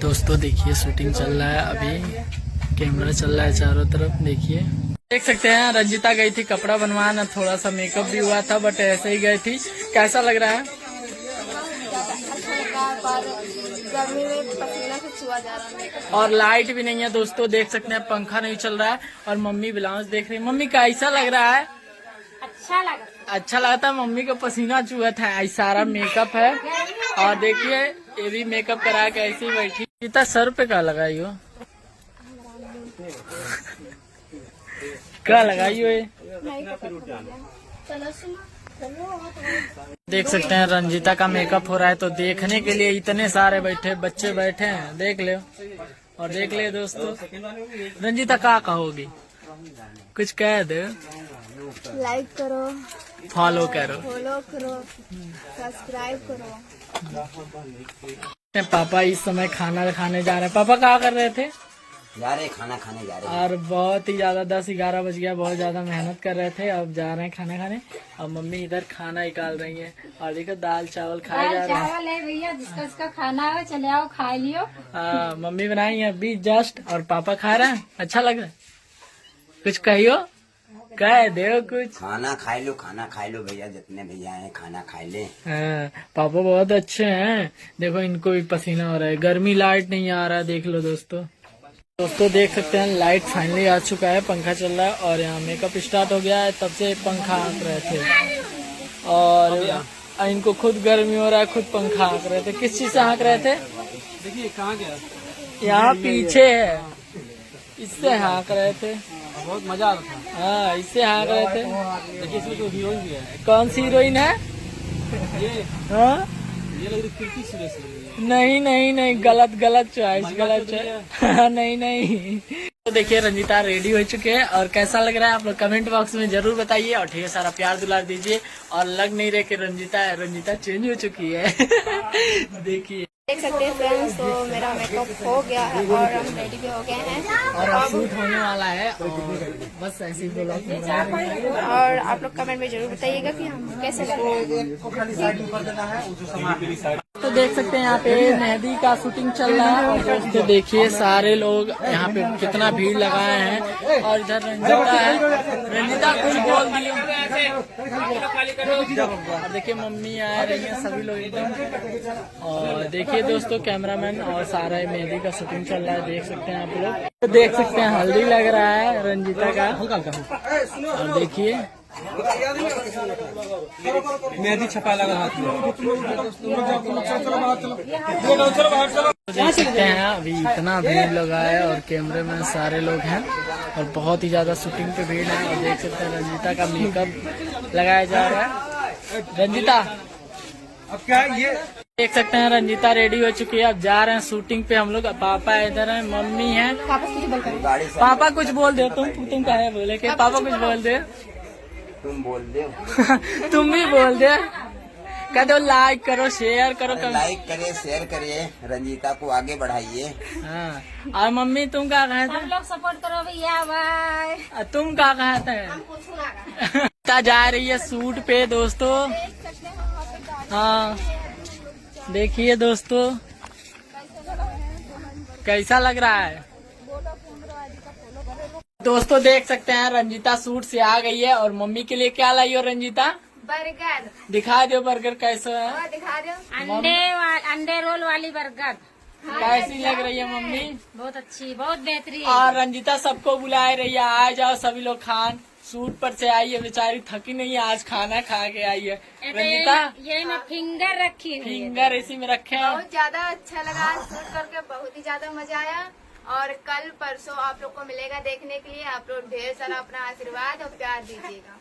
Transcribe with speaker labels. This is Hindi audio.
Speaker 1: दोस्तों देखिए शूटिंग चल रहा है, अभी कैमरा चल रहा है चारों तरफ। देखिए देख सकते हैं रंजिता गई थी कपड़ा बनवाना, थोड़ा सा मेकअप भी हुआ था बट ऐसे ही गई थी। कैसा लग रहा है?
Speaker 2: गर्मी में पसीना से छुआ जा रहा है
Speaker 1: और लाइट भी नहीं है दोस्तों, देख सकते हैं पंखा नहीं चल रहा है। और मम्मी ब्लाउज देख रही है। मम्मी कैसा लग रहा है? अच्छा लगा था। मम्मी को पसीना चुहा था, ऐसा सारा मेकअप है। और देखिए ये भी मेकअप करा के ऐसे ही बैठी। इतना सर पे क्या लगाई हो? क्या लगाई हो ये? देख सकते हैं रंजिता का मेकअप हो रहा है, तो देखने के लिए इतने सारे बच्चे बैठे हैं। देख ले और देख ले दोस्तों। रंजिता क्या कहोगी? कुछ कह दे।
Speaker 2: लाइक करो,
Speaker 1: फॉलो करो,
Speaker 2: सब्सक्राइब करो।
Speaker 1: पापा इस समय खाना खाने जा रहे हैं। पापा क्या कर रहे थे?
Speaker 3: खाना खाने जा रहे हैं।
Speaker 1: और बहुत ही ज्यादा 10-11 बज गया, बहुत ज्यादा मेहनत कर रहे थे, अब जा रहे हैं खाना खाने। और मम्मी इधर खाना निकाल रही है। और देखो दाल चावल खाए जा रहे हैं।
Speaker 2: चावल है भैया, जिसका खाना है चले आओ खा लियो।
Speaker 1: मम्मी बनाई है अभी जस्ट, और पापा खा रहे हैं। अच्छा लग रहा है? कुछ कहियो, कह दे कुछ।
Speaker 3: खाना खाई लो भैया, जितने भैया हैं खाना खा ले।
Speaker 1: पापा बहुत अच्छे हैं। देखो इनको भी पसीना हो रहा है, गर्मी लाइट नहीं आ रहा है। देख लो दोस्तों देख सकते हैं लाइट फाइनली आ चुका है, पंखा चल रहा है। और यहाँ मेकअप स्टार्ट हो गया है, तब से पंखा हाँक रहे थे। और इनको खुद गर्मी हो रहा है, खुद पंखा हाँक रहे थे। किस चीज से हाँक रहे थे?
Speaker 4: देखिए कहाँ गया,
Speaker 1: यहाँ पीछे है, इससे हाँक रहे थे।
Speaker 4: बहुत मजा आ रहा था।
Speaker 1: हाँ इससे हाँक रहे थे।
Speaker 4: देखिए इसमें तो हीरोइन भी है।
Speaker 1: कौन सी हीरोइन है?
Speaker 4: ये
Speaker 1: हाँ
Speaker 4: ये लग रही कीर्ति सुरेश लग रही है।
Speaker 1: नहीं गलत चॉइस, गलत चॉइस। नहीं। तो देखिए रंजिता रेडी हो चुके हैं। और कैसा लग रहा है आप लोग कमेंट बॉक्स में जरूर बताइए। और ढेर सारा प्यार दुलार दीजिए। और लग नहीं रहे कि रंजिता चेंज हो चुकी है। देखिए
Speaker 2: देख सकते हैं फ्रेंड्स, तो मेरा मेकअप हो गया है और हम रेडी भी हो गए हैं।
Speaker 1: और अब शूट होने वाला है, और बस ऐसे ही ब्लॉग में बना रहे हैं।
Speaker 2: और आप लोग कमेंट में जरूर बताइएगा कि हम कैसे लग रहे हैं।
Speaker 1: तो देख सकते हैं यहाँ पे मेहंदी का शूटिंग चल रहा है। और दोस्तों देखिए सारे लोग यहाँ पे कितना भीड़ लगाए हैं। और इधर रंजिता कुछ बोल दी। और देखिए मम्मी आ रही है, सभी लोग एकदम। और देखिए दोस्तों कैमरामैन और सारा मेहंदी का शूटिंग चल रहा है, देख सकते हैं आप लोग। तो देख सकते हैं हल्दी लग रहा है रंजिता का। और देखिए
Speaker 4: मेहंदी छपा लगा हाथ में।
Speaker 1: देख सकते हैं अभी इतना भीड़ लगा है, और कैमरे में सारे लोग हैं। और बहुत ही ज्यादा शूटिंग पे भीड़ है। और देख सकते हैं रंजिता का मेकअप लगाया जा रहा है। रंजिता
Speaker 4: अब क्या ये
Speaker 1: देख सकते हैं रंजिता रेडी हो चुकी है, अब जा रहे हैं शूटिंग पे हम लोग। पापा इधर हैं, मम्मी है। पापा कुछ बोल दे। तुम क्या है बोले कि पापा कुछ बोल दे।
Speaker 3: तुम बोल दे।
Speaker 1: तुम भी बोल दे। कह दो लाइक करो, शेयर करो।
Speaker 3: लाइक करे, शेयर करिए, रंजीता को आगे बढ़ाइए।
Speaker 1: हाँ और मम्मी तुम क्या कहते हैं?
Speaker 2: लोग सपोर्ट करो भैया, बाय।
Speaker 1: तुम क्या कहते हैं? जा रही है शूट पे दोस्तों। हाँ देखिए दोस्तों कैसा लग रहा है। दोस्तों देख सकते हैं रंजिता सूट से आ गई है। और मम्मी के लिए क्या लाई हो रंजिता?
Speaker 2: बर्गर
Speaker 1: दिखा दो बर्गर कैसा है।
Speaker 2: दिखा दो। अंडे रोल वाली बर्गर
Speaker 1: कैसी लग रही है मम्मी?
Speaker 2: बहुत अच्छी, बहुत बेहतरीन।
Speaker 1: और रंजिता सबको बुलाए रही है, आ जाओ सभी लोग खान। सूट पर से आई है, बेचारी थकी नहीं है, आज खाना खा के आई है। रंजिता
Speaker 2: ये मैं फिंगर रखी हुई है।
Speaker 1: फिंगर इसी में रखे हैं।
Speaker 2: बहुत ज्यादा अच्छा लगा शूट करके, बहुत ही ज्यादा मजा आया। और कल परसों आप लोग को मिलेगा देखने के लिए। आप लोग ढेर सारा अपना आशीर्वाद और प्यार दीजिएगा।